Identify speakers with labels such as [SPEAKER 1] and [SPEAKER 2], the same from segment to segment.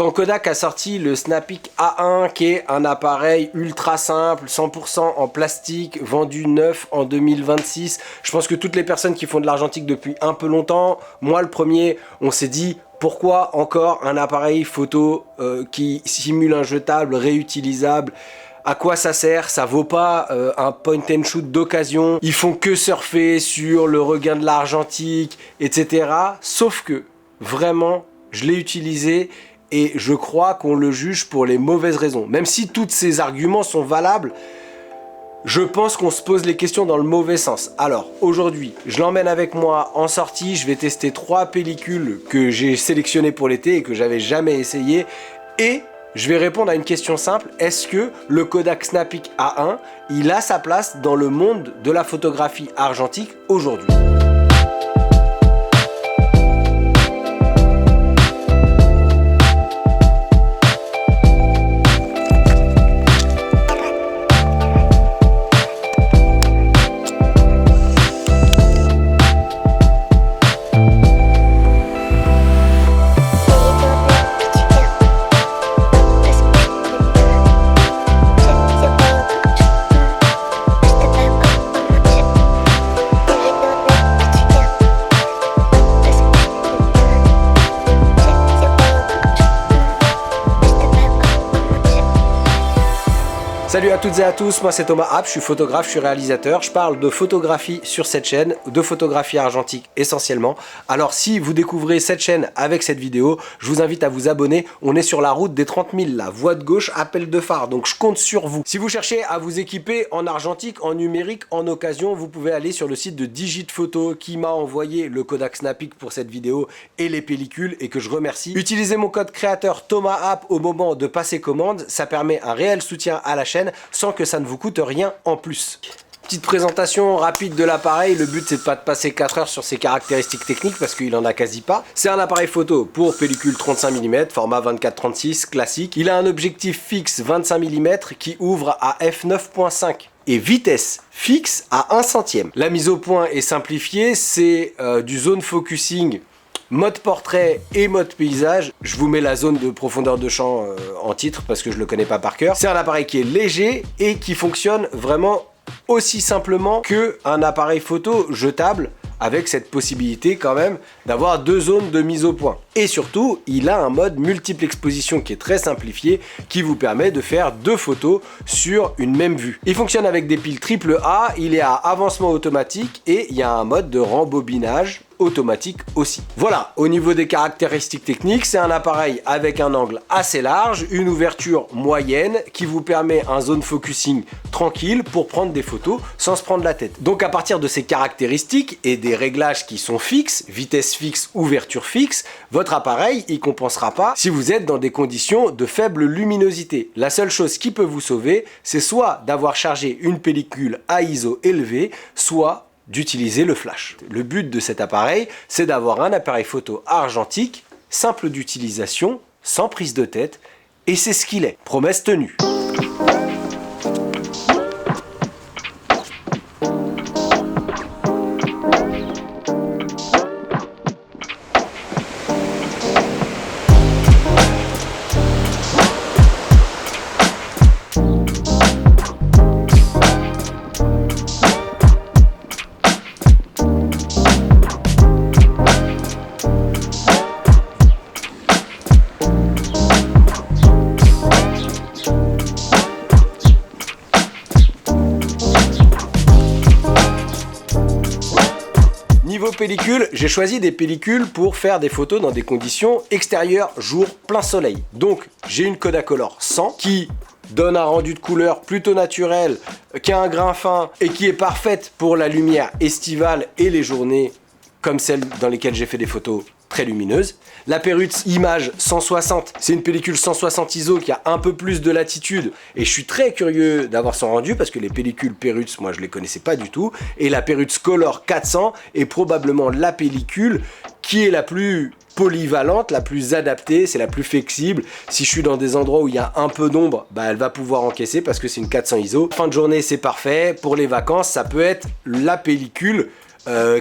[SPEAKER 1] Quand Kodak a sorti le Snappeak A1, qui est un appareil ultra simple, 100% en plastique, vendu neuf en 2026, je pense que toutes les personnes qui font de l'argentique depuis un peu longtemps, moi le premier, on s'est dit pourquoi encore un appareil photo qui simule un jetable réutilisable? À quoi ça sert? Ça vaut pas un point and shoot d'occasion. Ils font que surfer sur le regain de l'argentique, etc. Sauf que, vraiment, je l'ai utilisé et je crois qu'on le juge pour les mauvaises raisons. Même si tous ces arguments sont valables, je pense qu'on se pose les questions dans le mauvais sens. Alors, aujourd'hui, je l'emmène avec moi en sortie. Je vais tester 3 pellicules que j'ai sélectionnées pour l'été et que j'avais jamais essayé. Et je vais répondre à une question simple. Est-ce que le Kodak Snappeak A1, il a sa place dans le monde de la photographie argentique aujourd'hui ? Salut à toutes et à tous, moi c'est Thomas App, je suis photographe, je suis réalisateur, je parle de photographie sur cette chaîne, de photographie argentique essentiellement. Alors si vous découvrez cette chaîne avec cette vidéo, je vous invite à vous abonner, on est sur la route des 30 000 là, voie de gauche, appel de phare, donc je compte sur vous. Si vous cherchez à vous équiper en argentique, en numérique, en occasion, vous pouvez aller sur le site de Digit Photo qui m'a envoyé le Kodak Snappeak pour cette vidéo et les pellicules et que je remercie. Utilisez mon code créateur Thomas App au moment de passer commande, ça permet un réel soutien à la chaîne sans que ça ne vous coûte rien en plus. Petite présentation rapide de l'appareil, le but c'est de pas de passer 4 heures sur ses caractéristiques techniques parce qu'il en a quasi pas. C'est un appareil photo pour pellicule 35 mm, format 24-36 classique. Il a un objectif fixe 25 mm qui ouvre à f9.5 et vitesse fixe à 1 centième. La mise au point est simplifiée, c'est du zone focusing mode portrait et mode paysage. Je vous mets la zone de profondeur de champ en titre parce que je le connais pas par cœur. C'est un appareil qui est léger et qui fonctionne vraiment aussi simplement qu'un appareil photo jetable avec cette possibilité quand même d'avoir 2 zones de mise au point. Et surtout, il a un mode multiple exposition qui est très simplifié, qui vous permet de faire 2 photos sur une même vue. Il fonctionne avec des piles AAA, il est à avancement automatique et il y a un mode de rembobinage automatique aussi. Voilà, au niveau des caractéristiques techniques, c'est un appareil avec un angle assez large, une ouverture moyenne qui vous permet un zone focusing tranquille pour prendre des photos sans se prendre la tête. Donc à partir de ces caractéristiques et des réglages qui sont fixes, vitesse fixe, ouverture fixe, votre appareil il compensera pas si vous êtes dans des conditions de faible luminosité. La seule chose qui peut vous sauver, c'est soit d'avoir chargé une pellicule à ISO élevé, soit d'utiliser le flash. Le but de cet appareil, c'est d'avoir un appareil photo argentique, simple d'utilisation, sans prise de tête, et c'est ce qu'il est. Promesse tenue. Niveau pellicule, j'ai choisi des pellicules pour faire des photos dans des conditions extérieures, jour, plein soleil. Donc j'ai une Kodacolor 100 qui donne un rendu de couleur plutôt naturel, qui a un grain fin et qui est parfaite pour la lumière estivale et les journées comme celles dans lesquelles j'ai fait des photos très lumineuse. La Perutz Image 160, c'est une pellicule 160 ISO qui a un peu plus de latitude et je suis très curieux d'avoir son rendu parce que les pellicules Perutz, moi je les connaissais pas du tout, et la Perutz Color 400 est probablement la pellicule qui est la plus polyvalente, la plus adaptée, c'est la plus flexible. Si je suis dans des endroits où il y a un peu d'ombre, bah elle va pouvoir encaisser parce que c'est une 400 ISO. Fin de journée, c'est parfait. Pour les vacances, ça peut être la pellicule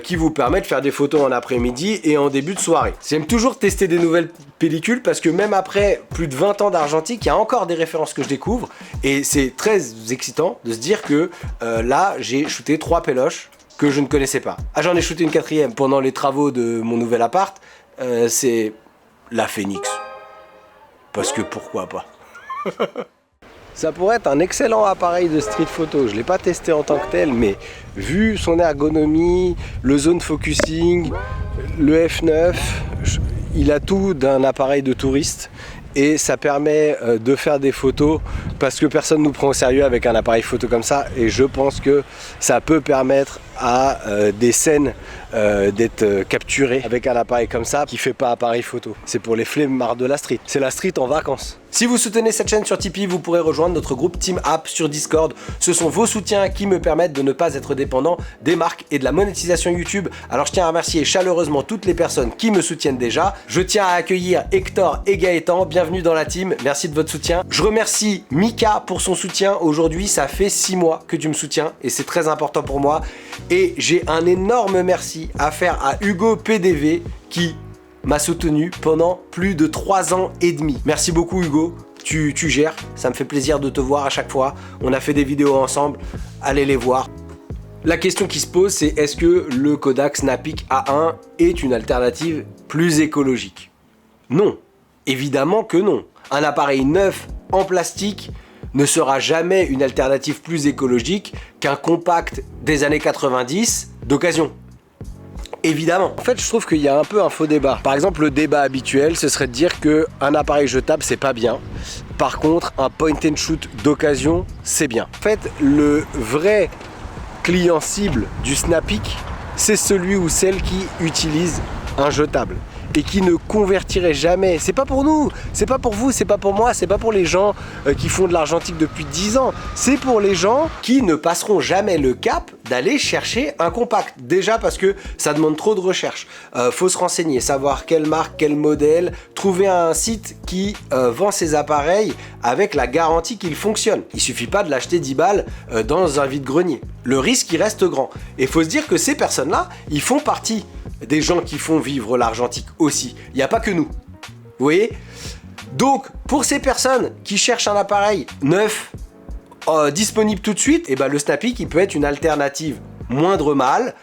[SPEAKER 1] qui vous permet de faire des photos en après-midi et en début de soirée. J'aime toujours tester des nouvelles pellicules parce que même après plus de 20 ans d'argentique, il y a encore des références que je découvre et c'est très excitant de se dire que là, j'ai shooté 3 péloches que je ne connaissais pas. Ah, j'en ai shooté une 4e pendant les travaux de mon nouvel appart, c'est la Phoenix. Parce que pourquoi pas. Ça pourrait être un excellent appareil de street photo. Je ne l'ai pas testé en tant que tel, mais vu son ergonomie, le zone focusing, le f9, il a tout d'un appareil de touriste. Et ça permet de faire des photos parce que personne ne nous prend au sérieux avec un appareil photo comme ça. Et je pense que ça peut permettre à des scènes d'être capturées avec un appareil comme ça qui fait pas appareil photo. C'est pour les flemmards de la street. C'est la street en vacances. Si vous soutenez cette chaîne sur Tipeee, vous pourrez rejoindre notre groupe Team App sur Discord. Ce sont vos soutiens qui me permettent de ne pas être dépendant des marques et de la monétisation YouTube. Alors je tiens à remercier chaleureusement toutes les personnes qui me soutiennent déjà. Je tiens à accueillir Hector et Gaëtan. Bienvenue dans la team. Merci de votre soutien. Je remercie Mika pour son soutien. Aujourd'hui, ça fait 6 mois que tu me soutiens et c'est très important pour moi. Et j'ai un énorme merci à faire à Hugo PDV qui m'a soutenu pendant plus de 3 ans et demi. Merci beaucoup Hugo, tu gères, ça me fait plaisir de te voir à chaque fois. On a fait des vidéos ensemble, allez les voir. La question qui se pose, c'est est-ce que le Kodak Snappeak A1 est une alternative plus écologique? Non, évidemment que non. Un appareil neuf en plastique ne sera jamais une alternative plus écologique qu'un compact des années 90 d'occasion. Évidemment. En fait, je trouve qu'il y a un peu un faux débat. Par exemple, le débat habituel, ce serait de dire qu'un appareil jetable, c'est pas bien. Par contre, un point and shoot d'occasion, c'est bien. En fait, le vrai client cible du Snappeak, c'est celui ou celle qui utilise un jetable et qui ne convertirait jamais. C'est pas pour nous, c'est pas pour vous, c'est pas pour moi, c'est pas pour les gens qui font de l'argentique depuis 10 ans. C'est pour les gens qui ne passeront jamais le cap d'aller chercher un compact. Déjà parce que ça demande trop de recherche. Faut se renseigner, savoir quelle marque, quel modèle, trouver un site qui vend ces appareils avec la garantie qu'il fonctionne. Il suffit pas de l'acheter 10 balles dans un vide-grenier. Le risque, il reste grand. Et faut se dire que ces personnes-là, ils font partie des gens qui font vivre l'argentique aussi. Il n'y a pas que nous. Vous voyez? Donc, pour ces personnes qui cherchent un appareil neuf, disponible tout de suite, et ben le Snappeak, il peut être une alternative moindre mal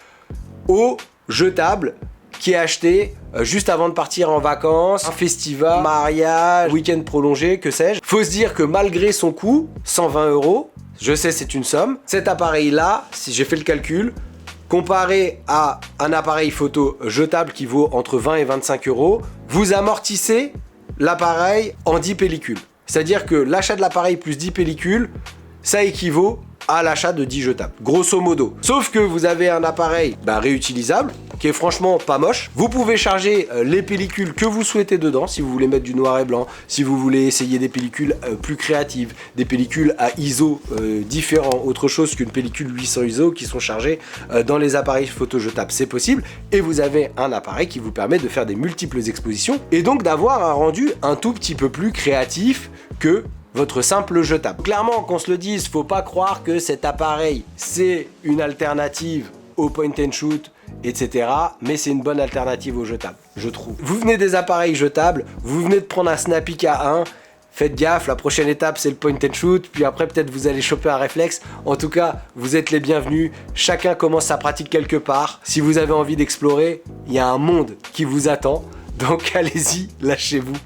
[SPEAKER 1] au jetable qui est acheté juste avant de partir en vacances, un festival, mariage, week-end prolongé, que sais-je. Faut se dire que malgré son coût, 120 €, je sais c'est une somme, cet appareil-là, si j'ai fait le calcul, comparé à un appareil photo jetable qui vaut entre 20 et 25 €, vous amortissez l'appareil en 10 pellicules. C'est-à-dire que l'achat de l'appareil plus 10 pellicules, ça équivaut à l'achat de 10 jetables, grosso modo. Sauf que vous avez un appareil réutilisable, qui est franchement pas moche. Vous pouvez charger les pellicules que vous souhaitez dedans, si vous voulez mettre du noir et blanc, si vous voulez essayer des pellicules plus créatives, des pellicules à ISO différents, autre chose qu'une pellicule 800 ISO qui sont chargées dans les appareils photo jetables, c'est possible. Et vous avez un appareil qui vous permet de faire des multiples expositions et donc d'avoir un rendu un tout petit peu plus créatif que votre simple jetable. Clairement, qu'on se le dise, faut pas croire que cet appareil c'est une alternative au point and shoot, etc. Mais c'est une bonne alternative au jetable, je trouve. Vous venez des appareils jetables, vous venez de prendre un Snappeak A1, faites gaffe, la prochaine étape c'est le point and shoot, puis après peut-être vous allez choper un réflexe. En tout cas, vous êtes les bienvenus, chacun commence sa pratique quelque part. Si vous avez envie d'explorer, il y a un monde qui vous attend, donc allez-y, lâchez-vous.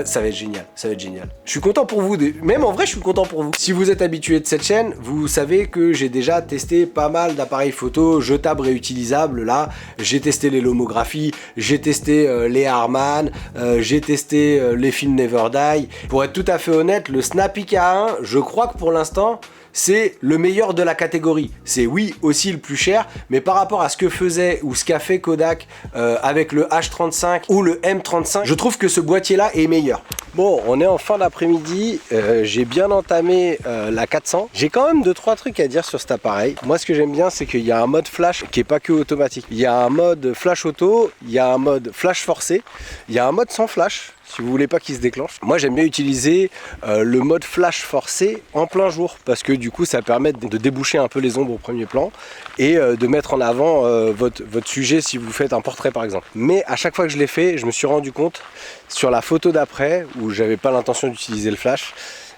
[SPEAKER 1] Ça va être génial, ça va être génial. Je suis content pour vous, même en vrai je suis content pour vous. Si vous êtes habitué de cette chaîne, vous savez que j'ai déjà testé pas mal d'appareils photo jetables réutilisables là. J'ai testé les lomographies, j'ai testé les Harman, j'ai testé les Film Never Die. Pour être tout à fait honnête, le Snappeak A1, je crois que pour l'instant, c'est le meilleur de la catégorie. C'est oui aussi le plus cher, mais par rapport à ce que faisait ou ce qu'a fait Kodak avec le H35 ou le M35, je trouve que ce boîtier là est meilleur. Bon, on est en fin d'après-midi, j'ai bien entamé la 400. J'ai quand même 2-3 trucs à dire sur cet appareil. Moi ce que j'aime bien, c'est qu'il y a un mode flash qui est pas que automatique. Il y a un mode flash auto, il y a un mode flash forcé, il y a un mode sans flash. si vous voulez pas qu'il se déclenche. Moi j'aime bien utiliser le mode flash forcé en plein jour parce que du coup ça permet de déboucher un peu les ombres au premier plan et de mettre en avant votre sujet si vous faites un portrait par exemple. Mais à chaque fois que je l'ai fait, je me suis rendu compte sur la photo d'après où j'avais pas l'intention d'utiliser le flash,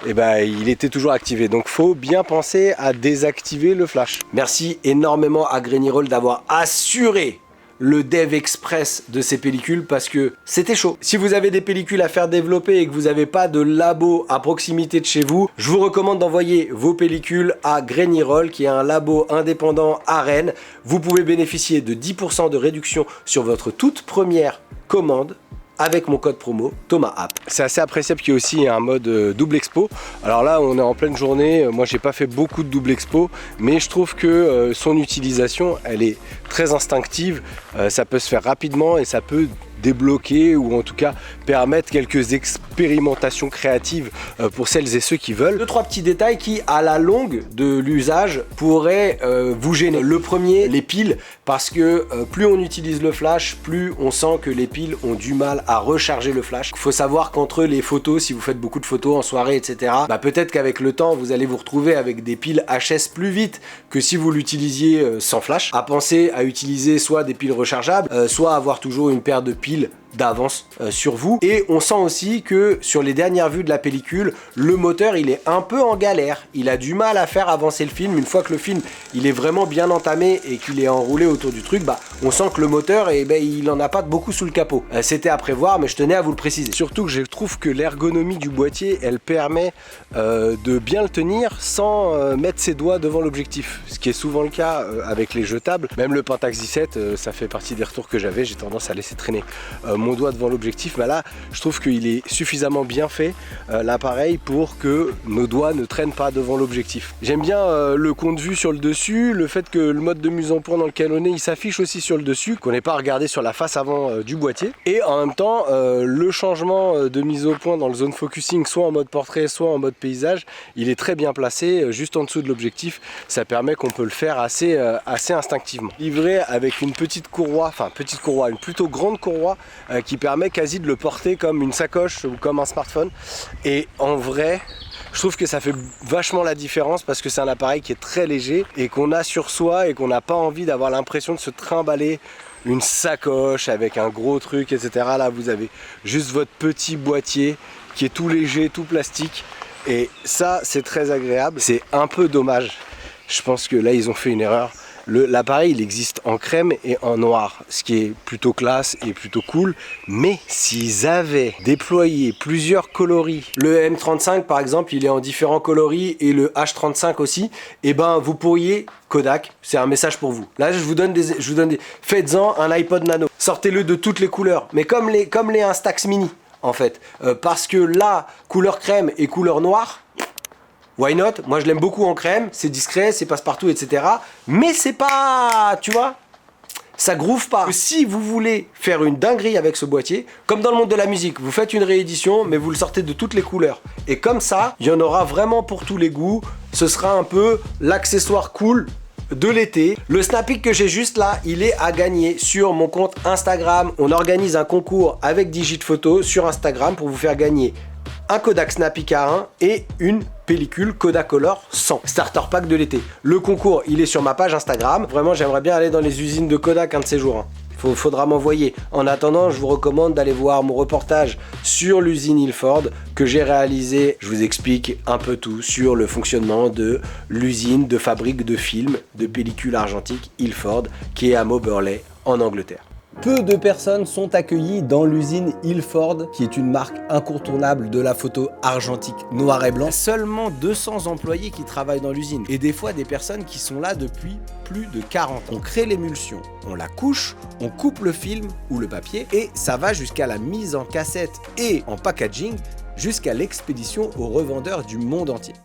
[SPEAKER 1] et il était toujours activé. Donc faut bien penser à désactiver le flash. Merci énormément à Grainyroll d'avoir assuré le dev express de ces pellicules parce que c'était chaud. Si vous avez des pellicules à faire développer et que vous n'avez pas de labo à proximité de chez vous, je vous recommande d'envoyer vos pellicules à Grainyroll qui est un labo indépendant à Rennes. Vous pouvez bénéficier de 10% de réduction sur votre toute première commande avec mon code promo ThomasApp. C'est assez appréciable qu'il y ait aussi un mode double expo. Alors là on est en pleine journée, moi j'ai pas fait beaucoup de double expo, mais je trouve que son utilisation elle est très instinctive, ça peut se faire rapidement et ça peut débloquer ou en tout cas permettre quelques expérimentations créatives pour celles et ceux qui veulent. 2-3 petits détails qui à la longue de l'usage pourraient vous gêner. Le premier, les piles, parce que plus on utilise le flash, plus on sent que les piles ont du mal à recharger le flash. Il faut savoir qu'entre les photos, si vous faites beaucoup de photos en soirée, etc., peut-être qu'avec le temps, vous allez vous retrouver avec des piles HS plus vite que si vous l'utilisiez sans flash. À penser à utiliser soit des piles rechargeables, soit avoir toujours une paire de piles d'avance sur vous. Et on sent aussi que sur les dernières vues de la pellicule, le moteur il est un peu en galère, il a du mal à faire avancer le film. Une fois que le film il est vraiment bien entamé et qu'il est enroulé autour du truc, on sent que le moteur il en a pas beaucoup sous le capot. C'était à prévoir, mais je tenais à vous le préciser. Surtout que je trouve que l'ergonomie du boîtier elle permet de bien le tenir sans mettre ses doigts devant l'objectif, ce qui est souvent le cas avec les jetables. Même le Pentax 17, ça fait partie des retours que j'avais, j'ai tendance à laisser traîner mon doigt devant l'objectif, mais là je trouve qu'il est suffisamment bien fait l'appareil pour que nos doigts ne traînent pas devant l'objectif. J'aime bien le compte vue sur le dessus, le fait que le mode de mise en point dans lequel on est il s'affiche aussi sur le dessus, qu'on n'ait pas à regarder sur la face avant du boîtier, et en même temps le changement de mise au point dans le zone focusing soit en mode portrait soit en mode paysage, il est très bien placé juste en dessous de l'objectif, ça permet qu'on peut le faire assez instinctivement. Livré avec une petite courroie, une plutôt grande courroie qui permet quasi de le porter comme une sacoche ou comme un smartphone. Et en vrai, je trouve que ça fait vachement la différence parce que c'est un appareil qui est très léger et qu'on a sur soi et qu'on n'a pas envie d'avoir l'impression de se trimballer une sacoche avec un gros truc, etc. Là, vous avez juste votre petit boîtier qui est tout léger, tout plastique. Et ça, c'est très agréable. C'est un peu dommage. Je pense que là, ils ont fait une erreur. L'appareil il existe en crème et en noir, ce qui est plutôt classe et plutôt cool, mais s'ils avaient déployé plusieurs coloris, le M35 par exemple il est en différents coloris et le H35 aussi, et vous pourriez, Kodak, c'est un message pour vous. Là je vous donne des faites-en un iPod Nano, sortez-le de toutes les couleurs, mais comme les Instax Mini en fait, parce que là couleur crème et couleur noire, why not? Moi je l'aime beaucoup en crème, c'est discret, c'est passe-partout, etc. Mais c'est pas, tu vois, ça groove pas. Si vous voulez faire une dinguerie avec ce boîtier, comme dans le monde de la musique, vous faites une réédition, mais vous le sortez de toutes les couleurs. Et comme ça, il y en aura vraiment pour tous les goûts. Ce sera un peu l'accessoire cool de l'été. Le Snappic que j'ai juste là, il est à gagner sur mon compte Instagram. On organise un concours avec Digitphoto sur Instagram pour vous faire gagner un Kodak Snappic A1 et une pellicule Kodacolor 100 starter pack de l'été. Le concours il est sur ma page Instagram. Vraiment j'aimerais bien aller dans les usines de Kodak un de ces jours. Faudra m'envoyer. En attendant je vous recommande d'aller voir mon reportage sur l'usine Ilford que j'ai réalisé. Je vous explique un peu tout sur le fonctionnement de l'usine de fabrique de films de pellicules argentiques Ilford qui est à Moberley en Angleterre. Peu de personnes sont accueillies dans l'usine Ilford, qui est une marque incontournable de la photo argentique noir et blanc. Seulement 200 employés qui travaillent dans l'usine et des fois des personnes qui sont là depuis plus de 40 ans. On crée l'émulsion, on la couche, on coupe le film ou le papier et ça va jusqu'à la mise en cassette et en packaging jusqu'à l'expédition aux revendeurs du monde entier.